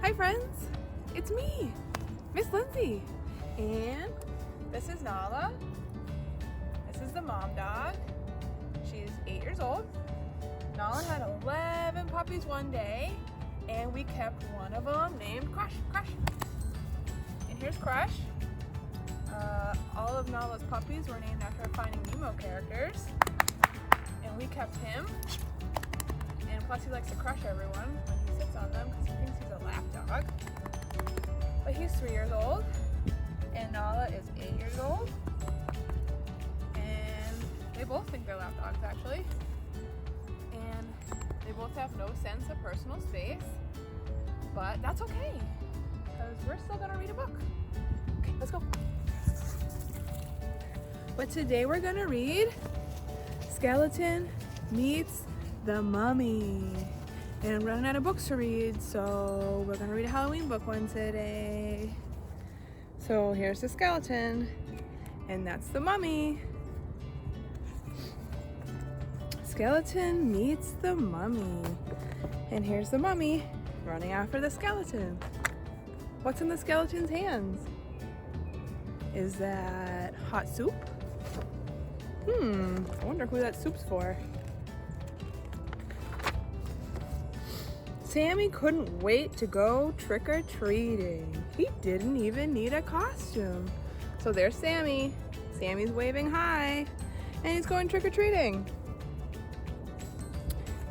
Hi friends, it's me, Miss Lindsay, and this is Nala. This is the mom dog. She's 8 years old. Nala had 11 puppies one day, and we kept one of them named Crush. And here's Crush. All of Nala's puppies were named after Finding Nemo characters, and we kept him. And plus he likes to crush everyone when he sits on them because he thinks he's a lap dog. But he's 3 years old, and Nala is 8 years old. And they both think they're lap dogs actually. And they both have no sense of personal space, but that's okay because we're still gonna read a book. Okay, let's go. But today we're gonna read Skeleton Meets the Mummy. And I'm running out of books to read, so we're gonna read a Halloween book one today. So here's the skeleton, and that's the mummy. Skeleton meets the mummy. And here's the mummy running after the skeleton. What's in the skeleton's hands? Is that hot soup? I wonder who that soup's for. Sammy couldn't wait to go trick-or-treating. He didn't even need a costume. So there's Sammy. Sammy's waving hi, and he's going trick-or-treating.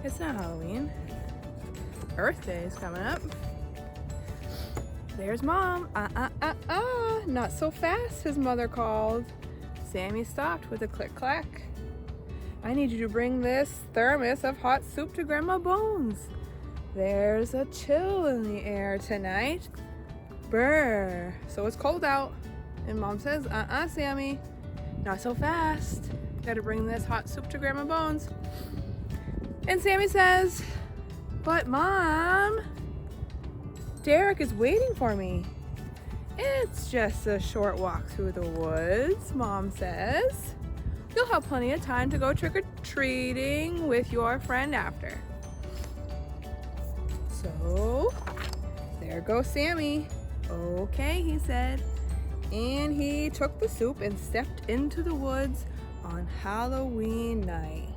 It's not Halloween. Earth Day is coming up. There's Mom. Not so fast, his mother called. Sammy stopped with a click-clack. I need you to bring this thermos of hot soup to Grandma Bones. There's a chill in the air tonight. Brr. So it's cold out. And Mom says, Sammy, not so fast. Gotta bring this hot soup to Grandma Bones. And Sammy says, but Mom, Derek is waiting for me. It's just a short walk through the woods, Mom says. You'll have plenty of time to go trick-or-treating with your friend after. So, there goes Sammy. Okay, he said. And he took the soup and stepped into the woods on Halloween night.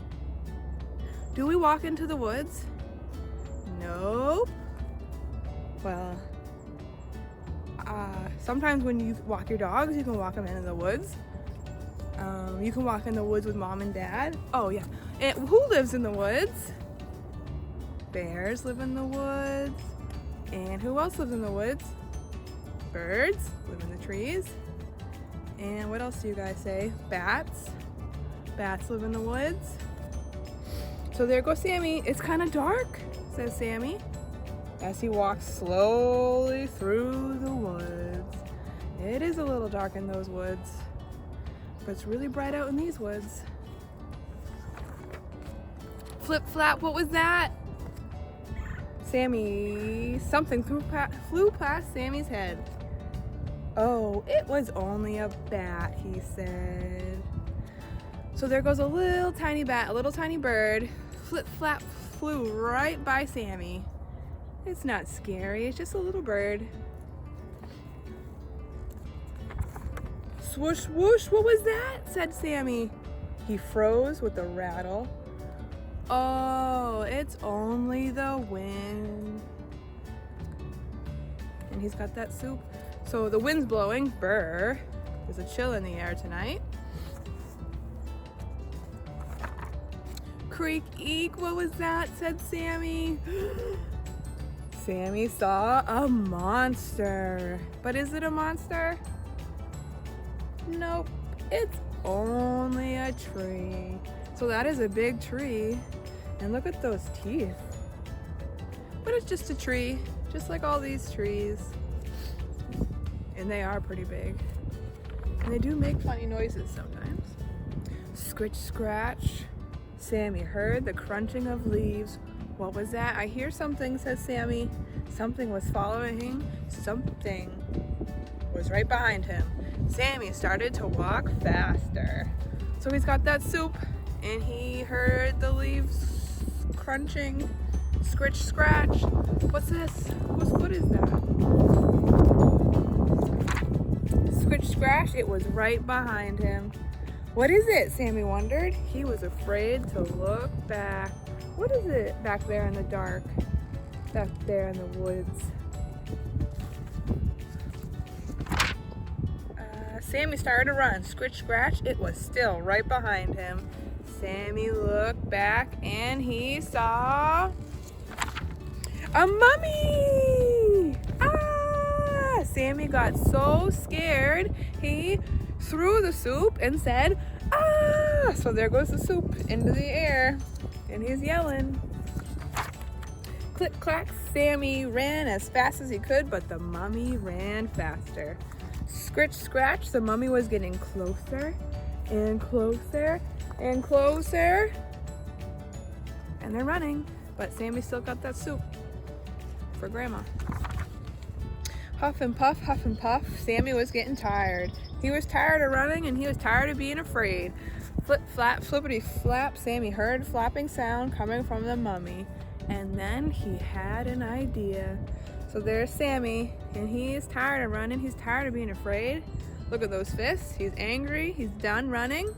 Do we walk into the woods? Nope. Well, sometimes when you walk your dogs, you can walk them into the woods. You can walk in the woods with Mom and Dad. Oh yeah. And who lives in the woods? Bears live in the woods. And who else lives in the woods? Birds live in the trees. And what else do you guys say? Bats. Bats live in the woods. So there goes Sammy. It's kind of dark, says Sammy, as he walks slowly through the woods. It is a little dark in those woods, but it's really bright out in these woods. Flip flap, what was that? Something flew past Sammy's head. Oh, it was only a bat, he said. So there goes a little tiny bat, a little tiny bird. Flip flap flew right by Sammy. It's not scary, it's just a little bird. Swoosh, whoosh, what was that? Said Sammy. He froze with a rattle. Oh, it's only the wind. And he's got that soup. So the wind's blowing, brr. There's a chill in the air tonight. Creak, eek, what was that? Said Sammy. Sammy saw a monster. But is it a monster? Nope, it's only a tree. So that is a big tree. And look at those teeth. But it's just a tree, just like all these trees. And they are pretty big. And they do make funny noises sometimes. Scritch, scratch. Sammy heard the crunching of leaves. What was that? I hear something, says Sammy. Something was following him. Something was right behind him. Sammy started to walk faster. So he's got that soup, and he heard the leaves crunching, Scritch, scratch. What's this? Whose foot is that? Scritch, scratch. It was right behind him. What is it? Sammy wondered. He was afraid to look back. What is it back there in the dark? Back there in the woods. Sammy started to run. Scritch, scratch. It was still right behind him. Sammy looked back and he saw a mummy! Ah! Sammy got so scared, he threw the soup and said, ah! So there goes the soup into the air, and he's yelling. Click, clack, Sammy ran as fast as he could, but the mummy ran faster. Scritch, scratch, the mummy was getting closer and closer and closer. And they're running, but Sammy still got that soup for Grandma. Huff and puff, Sammy was getting tired. He was tired of running and he was tired of being afraid. Flip, flap, flippity flap, Sammy heard flapping sound coming from the mummy. And then he had an idea. So there's Sammy, and he's tired of running. He's tired of being afraid. Look at those fists. He's angry. He's done running.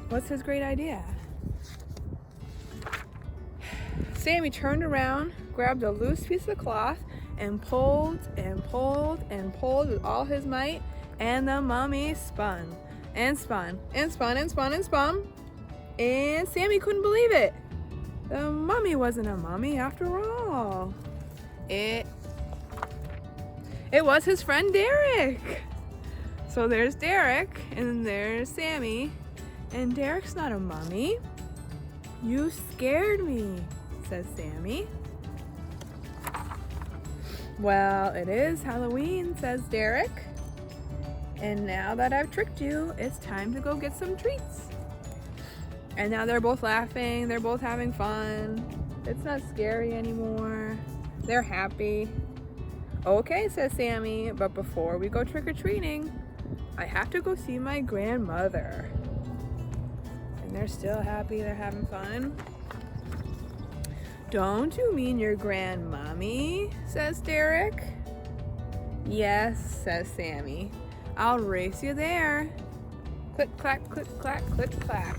What's his great idea? Sammy turned around, grabbed a loose piece of cloth, and pulled and pulled and pulled with all his might, and the mummy spun and spun and spun and spun and spun. And Sammy couldn't believe it. The mummy wasn't a mummy after all. It was his friend Derek. So there's Derek and there's Sammy, and Derek's not a mummy. You scared me, says Sammy. Well, it is Halloween, says Derek. And now that I've tricked you, it's time to go get some treats. And now they're both laughing, they're both having fun. It's not scary anymore. They're happy. Okay, says Sammy, but before we go trick-or-treating, I have to go see my grandmother. And they're still happy, they're having fun. Don't you mean your grandmommy, says Derek. Yes, says Sammy. I'll race you there. Click, clack, click, clack, click, clack.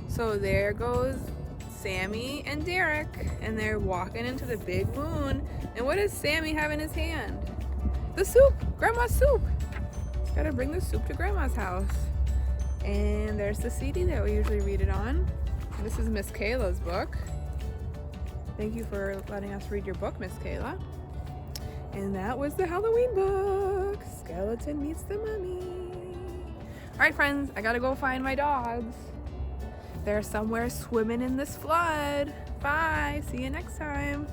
So there goes Sammy and Derek, and they're walking into the big moon. And what does Sammy have in his hand? The soup, Grandma's soup. Gotta bring the soup to Grandma's house. And there's the CD that we usually read it on. This is Miss Kayla's book. Thank you for letting us read your book, Miss Kayla. And that was the Halloween book, Skeleton Meets the Mummy. All right, friends, I gotta go find my dogs. They're somewhere swimming in this flood. Bye, see you next time.